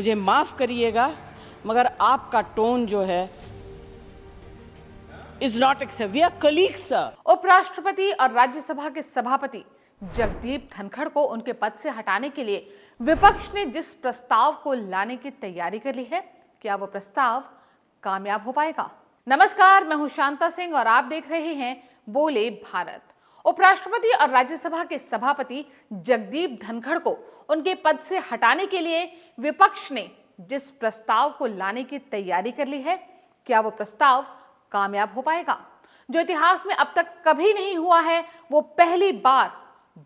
मुझे माफ करिएगा मगर आपका टोन जो है is not accept. We are colleagues sir. उपराष्ट्रपति और राज्यसभा के सभापति जगदीप धनखड़ को उनके पद से हटाने के लिए विपक्ष ने जिस प्रस्ताव को लाने की तैयारी कर ली है, क्या वो प्रस्ताव कामयाब हो पाएगा? नमस्कार, मैं हूं शांता सिंह और आप देख रहे हैं बोले भारत। उपराष्ट्रपति और राज्यसभा के सभापति जगदीप धनखड़ को उनके पद से हटाने के लिए विपक्ष ने जिस प्रस्ताव को लाने की तैयारी कर ली है, क्या वो प्रस्ताव कामयाब हो पाएगा? जो इतिहास में अब तक कभी नहीं हुआ है, वो पहली बार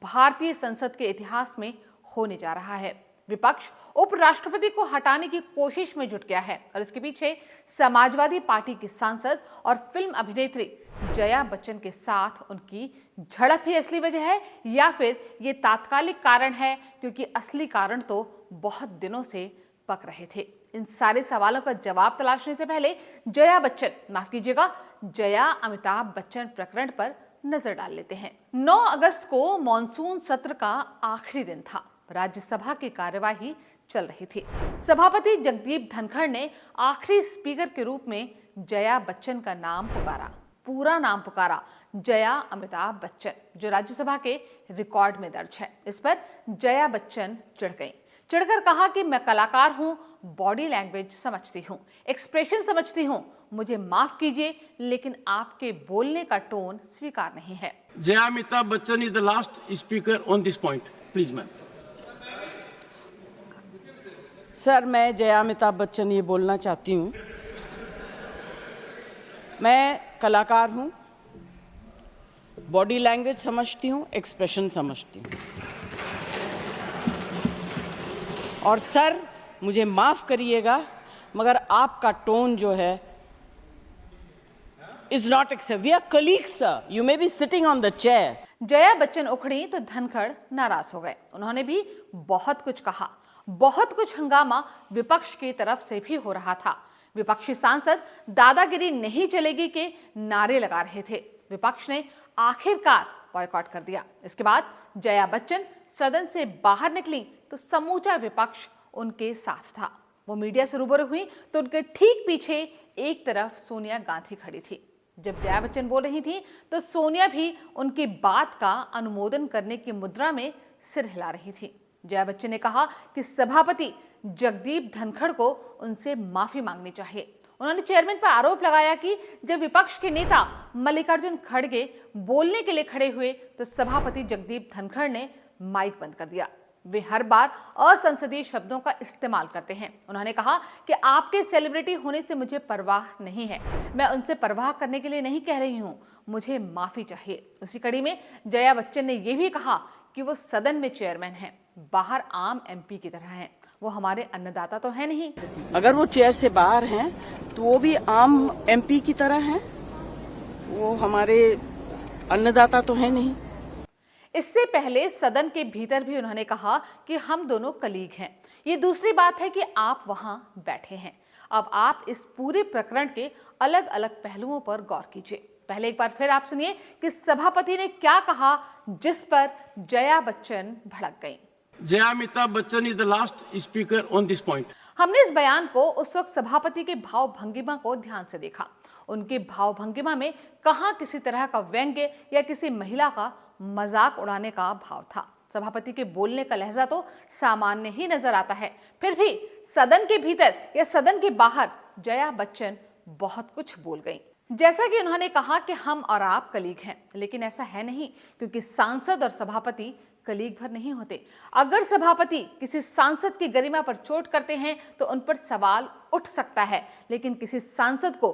भारतीय संसद के इतिहास में होने जा रहा है। विपक्ष उपराष्ट्रपति को हटाने की कोशिश में जुट गया है और इसके पीछे समाजवादी पार्टी की सांसद और फिल्म अभिनेत्री जया बच्चन के साथ उनकी झड़प ही असली वजह है, या फिर ये तात्कालिक कारण है क्योंकि असली कारण तो बहुत दिनों से पक रहे थे? इन सारे सवालों का जवाब तलाशने से पहले जया अमिताभ बच्चन प्रकरण पर नजर डाल लेते हैं। 9 अगस्त को मॉनसून सत्र का आखिरी दिन था। राज्यसभा की कार्यवाही चल रही थी। सभापति जगदीप धनखड़ ने आखिरी स्पीकर के रूप में जया बच्चन का नाम पुकारा, पूरा नाम पुकारा, जया अमिताभ बच्चन, जो राज्यसभा के रिकॉर्ड में दर्ज है। इस पर जया बच्चन चिढ़कर कहा कि मैं कलाकार हूं, बॉडी लैंग्वेज समझती हूं, एक्सप्रेशन समझती हूं, मुझे माफ कीजिए लेकिन आपके बोलने का टोन स्वीकार नहीं है। Jaya Amitabh Bachchan is the last speaker on this point, please ma'am. Sir, मैं जया अमिताभ बच्चन ये बोलना चाहती हूँ, मैं कलाकार हूँ, बॉडी लैंग्वेज समझती हूँ, एक्सप्रेशन समझती हूँ। और सर, मुझे माफ करिएगा मगर आपका टोन जो है is not accept. We are colleagues sir, you may be sitting on the chair. Jaya Bachchan उखड़ी तो धनखड़ नाराज हो गए। उन्होंने भी बहुत कुछ कहा, बहुत कुछ हंगामा विपक्ष की तरफ से भी हो रहा था। विपक्षी सांसद दादागिरी नहीं चलेगी के नारे लगा रहे थे। विपक्ष ने आखिरकार बॉयकॉट कर दिया। इसके बाद जया बच्चन सदन से बाहर निकली तो समूचा विपक्ष उनके साथ था। वो मीडिया से रूबरू हुई तो उनके ठीक पीछे एक तरफ सोनिया गांधी खड़ी थी। जब जया बच्चन बोल रही थी तो सोनिया भी उनकी बात का अनुमोदन करने की मुद्रा में सिर हिला रही थी। जया बच्चन ने कहा कि सभापति जगदीप धनखड़ को उनसे माफी मांगनी चाहिए। उन्होंने चेयरमैन पर आरोप लगाया कि जब विपक्ष के नेता मल्लिकार्जुन खड़गे बोलने के लिए खड़े हुए तो सभापति जगदीप धनखड़ ने माइक बंद कर दिया। वे हर बार असंसदीय शब्दों का इस्तेमाल करते हैं। उन्होंने कहा कि आपके सेलिब्रिटी होने से मुझे परवाह नहीं है, मैं उनसे परवाह करने के लिए नहीं कह रही हूं, मुझे माफी चाहिए। उसी कड़ी में जया बच्चन ने यह भी कहा कि वो सदन में चेयरमैन हैं, बाहर आम एमपी की तरह हैं, वो हमारे अन्नदाता तो है नहीं। अगर वो चेयर से बाहर हैं तो वो भी आम एमपी की तरह हैं, वो हमारे अन्नदाता तो है नहीं। इससे पहले सदन के भीतर भी उन्होंने कहा कि हम दोनों कलीग हैं। ये दूसरी बात है कि आप वहां बैठे हैं। अब आप इस पूरे प्रकरण के अलग अलग पहलुओं पर गौर कीजिए। पहले एक बार फिर आप सुनिए कि सभापति ने क्या कहा, जिस पर जया बच्चन भड़क गईं। Jaya Amitabh Bachchan is the last speaker on this point. हमने इस बयान को उस वक्त सभापति के भाव भंगिमा को ध्यान से देखा। उनके भाव भंगिमा में कहां किसी तरह का व्यंग्य या किसी महिला का मजाक उड़ाने का भाव था। सभापति के बोलने का लहजा तो सामान्य ही नजर आता है, फिर भी सदन के भीतर या सदन के बाहर जया बच्चन बहुत कुछ बोल गईं। जैसा कि उन्होंने कहा कि हम और आप कलीग हैं, लेकिन ऐसा है नहीं, क्योंकि सांसद और सभापति कलीग भर नहीं होते। अगर सभापति किसी सांसद की गरिमा पर चोट करते हैं तो उन पर सवाल उठ सकता है, लेकिन किसी सांसद को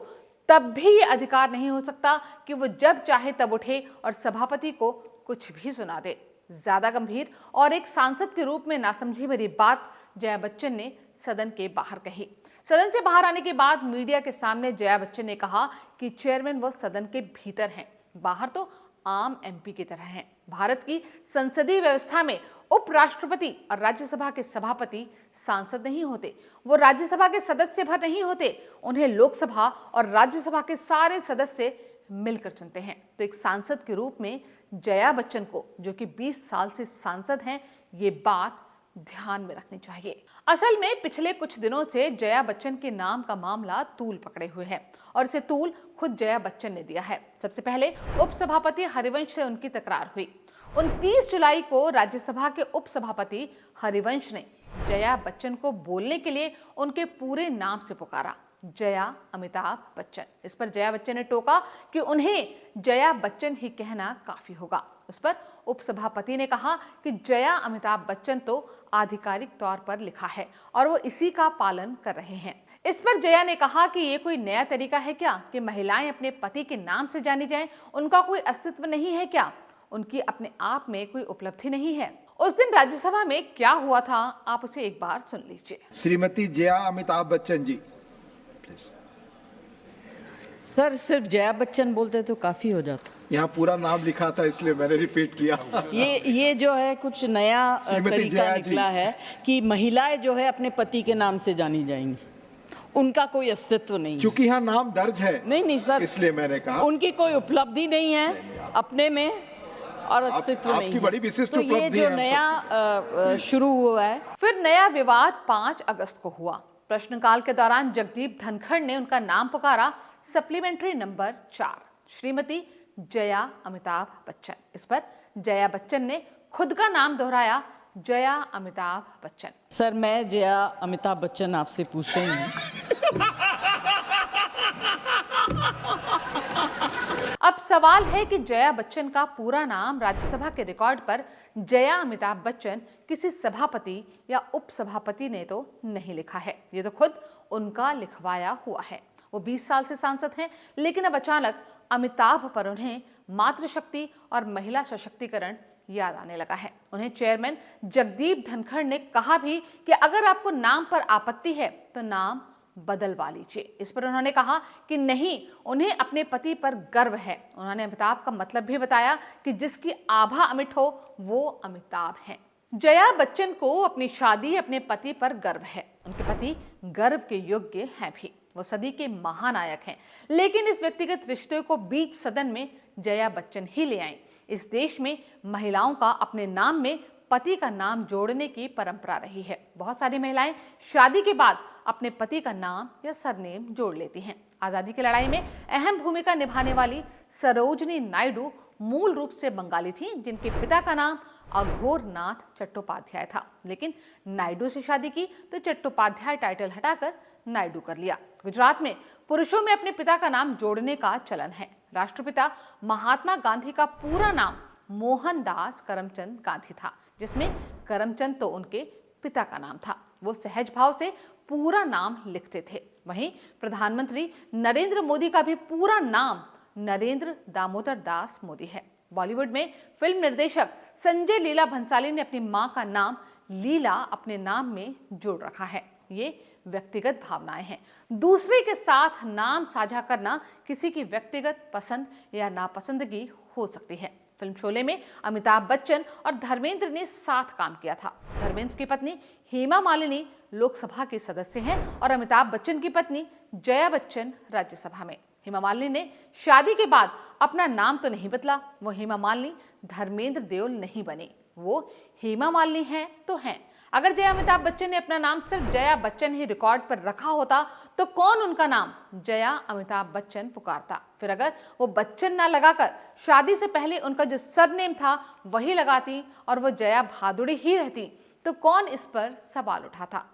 तब भी ये अधिकार नहीं हो सकता कि वो जब चाहे तब उठे और सभापति को कुछ भी सुना दे। ज्यादा गंभीर और एक सांसद के रूप में नासमझी भरी बात जया बच्चन ने सदन के बाहर कही। सदन से बाहर आने के बाद मीडिया के सामने जया बच्चन ने कहा कि चेयरमैन वो सदन के भीतर हैं, बाहर तो आम एमपी की तरह हैं। भारत की संसदीय व्यवस्था में उपराष्ट्रपति और राज्यसभा के सभापति सांसद नहीं होते, वो राज्यसभा के सदस्य भर नहीं होते, उन्हें लोकसभा और राज्यसभा के सारे सदस्य मिलकर चुनते हैं। तो एक सांसद के रूप में जया बच्चन को, जो कि 20 साल से सांसद हैं, ये बात ध्यान में रखनी चाहिए। असल में पिछले कुछ दिनों से जया बच्चन के नाम का मामला तूल पकड़े हुए है और इसे तूल खुद जया बच्चन ने दिया है। सबसे पहले उपसभापति हरिवंश से उनकी तकरार हुई। 29 जुलाई को राज्यसभा के उपसभापति हरिवंश ने जया बच्चन को बोलने के लिए उनके पूरे नाम से पुकारा, जया अमिताभ बच्चन। इस पर जया बच्चन ने टोका कि उन्हें जया बच्चन ही कहना काफी होगा। उस पर उपसभापति ने कहा कि जया अमिताभ बच्चन तो आधिकारिक तौर पर लिखा है और वो इसी का पालन कर रहे हैं। इस पर जया ने कहा कि ये कोई नया तरीका है क्या कि महिलाएं अपने पति के नाम से जानी जाएं? उनका कोई अस्तित्व नहीं है क्या? उनकी अपने आप में कोई उपलब्धि नहीं है? उस दिन राज्यसभा में क्या हुआ था, आप उसे एक बार सुन लीजिए। श्रीमती जया अमिताभ बच्चन जी, प्लीज। सर सिर्फ जया बच्चन बोलते तो काफी हो जाता। यहाँ पूरा नाम लिखा था इसलिए मैंने रिपीट किया। ये जो है कुछ नया श्रीमती तरीका जया जी। निकला है कि महिलाएं जो है अपने पति के नाम से जानी जाएंगी, उनका कोई अस्तित्व नहीं है। चूंकि यहाँ नाम दर्ज है, नहीं सर, इसलिए मैंने कहा उनकी कोई उपलब्धि नहीं है अपने में और अस्तित्व नहीं आपकी है। बड़ी विशिष्ट तो ये उपलब्धि जो है नया शुरू हुआ है। फिर नया विवाद 5 अगस्त को हुआ। प्रश्नकाल के दौरान जगदीप धनखड़ ने उनका नाम पुकारा, सप्लीमेंट्री नंबर 4, श्रीमती जया अमिताभ बच्चन। इस पर जया बच्चन ने खुद का नाम दोहराया, जया अमिताभ बच्चन। सर मैं जया अमिताभ बच्चन आपसे पूछ रही हूँ। अब सवाल है कि जया बच्चन का पूरा नाम राज्यसभा के रिकॉर्ड पर जया अमिताभ बच्चन किसी सभापति या उपसभापति ने तो नहीं लिखा है, ये तो खुद उनका लिखवाया हुआ है। वो 20 साल से सांसद हैं, लेकिन अब अचानक अमिताभ पर उन्हें मातृशक्ति और महिला सशक्तिकरण याद आने लगा है। उन्हें चेयरमैन जगदीप धनखड़ ने कहा भी कि अगर आपको नाम पर आपत्ति है तो नाम बदलवा लीजिए। इस पर उन्होंने कहा कि नहीं, उन्हें अपने पति पर गर्व है। उन्होंने अमिताभ का मतलब भी बताया कि जिसकी आभा अमिट हो वो अमिताभ हैं। जया बच्चन को अपनी शादी, अपने पति पर गर्व है। उनके पति गर्व के योग्य हैं भी, वो सदी के महानायक हैं। लेकिन इस व्यक्तिगत रिश्ते को बीच सदन में जया बच्चन ही ले आईं। इस देश में महिलाओं का अपने नाम में पति का नाम जोड़ने की परंपरा रही है। बहुत सारी महिलाएं शादी के बाद अपने पति का नाम या सरनेम जोड़ लेती हैं। आजादी की लड़ाई में अहम भूमिका निभाने वाली सरोजनी नायडू मूल रूप से बंगाली थी, जिनके पिता का नाम अघोरनाथ चट्टोपाध्याय था। लेकिन नायडू से शादी की तो चट्टोपाध्याय टाइटल हटाकर नायडू कर लिया। गुजरात में पुरुषों में अपने पिता का नाम जोड़ने का चलन है। राष्ट्रपिता महात्मा गांधी का पूरा नाम मोहनदास करमचंद गांधी था, जिसमें करमचंद तो उनके पिता का नाम था। वो सहज भाव से पूरा नाम लिखते थे। वहीं प्रधानमंत्री नरेंद्र मोदी का भी पूरा नाम नरेंद्र दामोदर दास मोदी है। बॉलीवुड में फिल्म निर्देशक संजय लीला भंसाली ने अपनी मां का नाम लीला अपने नाम में जोड़ रखा है। ये व्यक्तिगत भावनाएं हैं। दूसरे के साथ नाम साझा करना किसी की व्यक्तिगत पसंद या नापसंदगी हो सकती है। फिल्म शोले में अमिताभ बच्चन और धर्मेंद्र ने साथ काम किया था। धर्मेंद्र की पत्नी हेमा मालिनी लोकसभा के सदस्य हैं और अमिताभ बच्चन की पत्नी जया बच्चन राज्यसभा में। हेमा मालिनी ने शादी के बाद अपना नाम तो नहीं बदला, वो हेमा मालिनी धर्मेंद्र देओल नहीं बनी, वो हेमा मालिनी हैं तो हैं। अगर जया अमिताभ बच्चन ने अपना नाम सिर्फ जया बच्चन ही रिकॉर्ड पर रखा होता तो कौन उनका नाम जया अमिताभ बच्चन पुकारता? फिर अगर वो बच्चन ना लगाकर शादी से पहले उनका जो सरनेम था वही लगाती और वो जया भादुड़ी ही रहती तो कौन इस पर सवाल उठाता?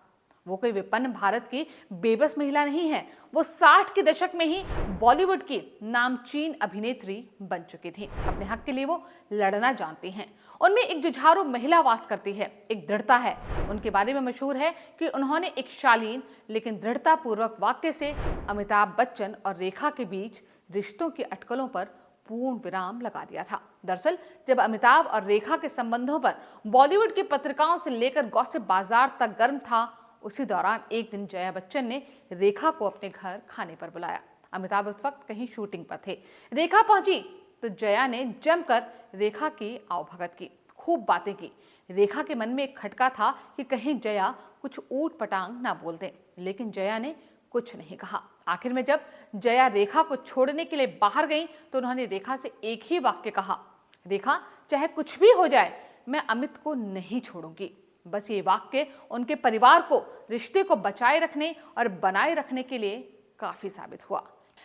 वो कोई विपन्न भारत की बेबस महिला नहीं है। वो 60 के दशक में ही बॉलीवुड की नामचीन अभिनेत्री बन चुकी थी। अपने हक के लिए वो लड़ना जानती हैं। उनमें एक जुझारू महिला वास करती है, एक दृढ़ता है। उनके बारे में मशहूर है कि उन्होंने एक शालीन लेकिन दृढ़ता पूर्वक वाक्य से अमिताभ बच्चन और रेखा के बीच रिश्तों की अटकलों पर पूर्ण विराम लगा दिया था। दरअसल जब अमिताभ और रेखा के संबंधों पर बॉलीवुड की पत्रिकाओं से लेकर गॉसिप बाजार तक गर्म था, उसी दौरान एक दिन जया बच्चन ने रेखा को अपने घर खाने पर बुलाया। अमिताभ उस वक्त कहीं शूटिंग पर थे। रेखा पहुंची तो जया ने जमकर रेखा की आवभगत की, खूब बातें की। रेखा के मन में एक खटका था कि कहीं जया कुछ ऊट पटांग ना बोल दे, लेकिन जया ने कुछ नहीं कहा। आखिर में जब जया रेखा को छोड़ने के लिए बाहर गई तो उन्होंने रेखा से एक ही वाक्य कहा, रेखा चाहे कुछ भी हो जाए मैं अमित को नहीं छोड़ूंगी। बस ये वाक्य उनके परिवार को रिश्ते को बचाए रखने और बनाए रखने के लिए काफी साबित हुआ।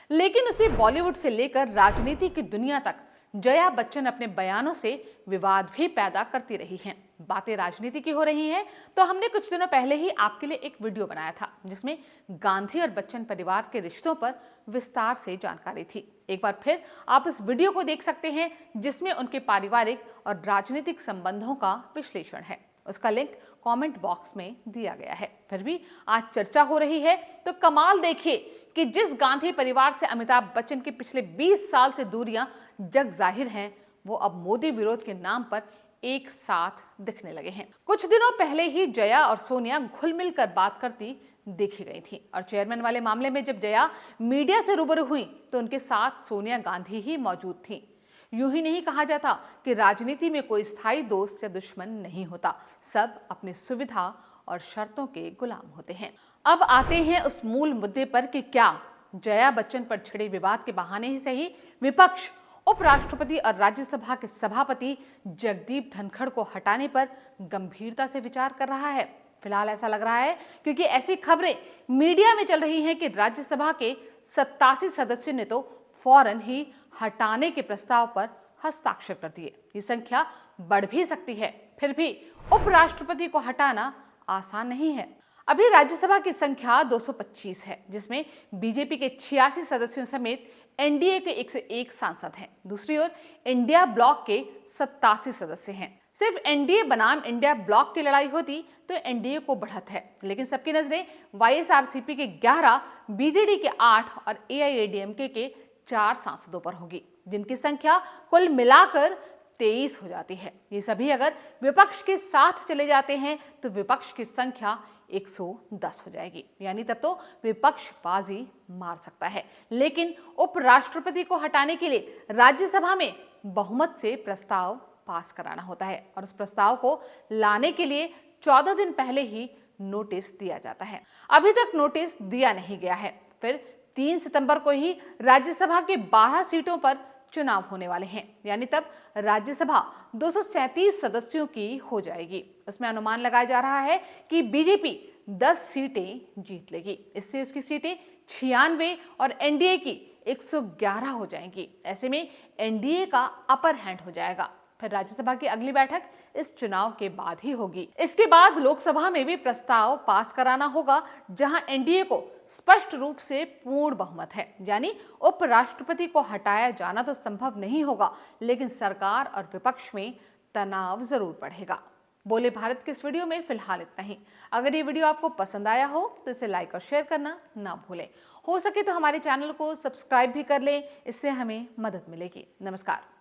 लेकिन उसे बॉलीवुड से लेकर राजनीति की दुनिया तक जया बच्चन अपने बयानों से विवाद भी पैदा करती रही हैं। बातें राजनीति की हो रही हैं तो हमने कुछ दिनों पहले ही आपके लिए एक वीडियो बनाया था जिसमें गांधी और बच्चन परिवार के रिश्तों पर विस्तार से जानकारी थी। एक बार फिर आप इस वीडियो को देख सकते हैं जिसमें उनके पारिवारिक और राजनीतिक संबंधों का विश्लेषण है। उसका लिंक कमेंट बॉक्स में दिया गया है। फिर भी आज चर्चा हो रही है तो कमाल देखिए कि जिस गांधी परिवार से अमिताभ बच्चन की पिछले 20 साल से दूरियां जग जाहिर हैं, वो अब मोदी विरोध के नाम पर एक साथ दिखने लगे हैं। कुछ दिनों पहले ही जया और सोनिया घुल मिल कर बात करती देखी गई थी और चेयरमैन वाले मामले में जब जया मीडिया से रूबरू हुई तो उनके साथ सोनिया गांधी ही मौजूद थी। यूं ही नहीं कहा जाता कि राजनीति में कोई स्थायी दोस्त या दुश्मन नहीं होता, सब अपनी सुविधा और शर्तों के गुलाम होते हैं। अब आते हैं उस मूल मुद्दे पर कि क्या जया बच्चन पर छिड़े विवाद के बहाने ही सही विपक्ष उपराष्ट्रपति और राज्यसभा के सभापति जगदीप धनखड़ को हटाने पर गंभीरता से विचार कर रहा है। फिलहाल ऐसा लग रहा है क्योंकि ऐसी खबरें मीडिया में चल रही हैं कि राज्यसभा के 87 सदस्यों ने तो फौरन ही हटाने के प्रस्ताव पर हस्ताक्षर कर दिए। ये संख्या बढ़ भी सकती है, फिर भी उपराष्ट्रपति को हटाना आसान नहीं है। अभी राज्यसभा की संख्या 225 है जिसमें बीजेपी के 86 सदस्यों समेत एनडीए के 101 सांसद हैं। दूसरी ओर इंडिया ब्लॉक के 87 सदस्य हैं। सिर्फ एनडीए बनाम इंडिया ब्लॉक की लड़ाई होती तो एनडीए को बढ़त है, लेकिन सबकी नजरें वाईएसआरसीपी के 11, बीजेडी के 8 और एआईएडीएमके के 4 सांसदों पर होगी, जिनकी संख्या कुल मिलाकर 23 हो जाती है। ये सभी अगर विपक्ष के साथ चले जाते हैं तो विपक्ष की संख्या 110 हो जाएगी, यानी तब तो विपक्ष बाजी मार सकता है। लेकिन उपराष्ट्रपति को हटाने के लिए राज्यसभा में बहुमत से प्रस्ताव पास कराना होता है और उस प्रस्ताव को लाने के लिए 14 दिन पहले ही नोटिस दिया जाता है। अभी तक नोटिस दिया नहीं गया है। फिर 3 सितंबर को ही राज्यसभा के 12 सीटों पर चुनाव होने वाले हैं, यानी तब राज्यसभा 237 सदस्यों की हो जाएगी। इसमें अनुमान लगाया जा रहा है कि बीजेपी 10 सीटें जीत लेगी। इससे उसकी सीटें 96 और एनडीए की 111 हो जाएंगी। ऐसे में एनडीए का अपर हैंड हो जाएगा। फिर राज्यसभा की अगली बैठक इस चुनाव के बाद ही होगी। इसके बाद लोकसभा में भी प्रस्ताव पास कराना होगा जहां एनडीए को स्पष्ट रूप से पूर्ण बहुमत है, यानी उपराष्ट्रपति को हटाया जाना तो संभव नहीं होगा, लेकिन सरकार और विपक्ष में तनाव जरूर बढ़ेगा। बोले भारत के इस वीडियो में फिलहाल इतना ही। अगर ये वीडियो आपको पसंद आया हो तो इसे लाइक और शेयर करना ना भूलें। हो सके तो हमारे चैनल को सब्सक्राइब भी कर लें, इससे हमें मदद मिलेगी। नमस्कार।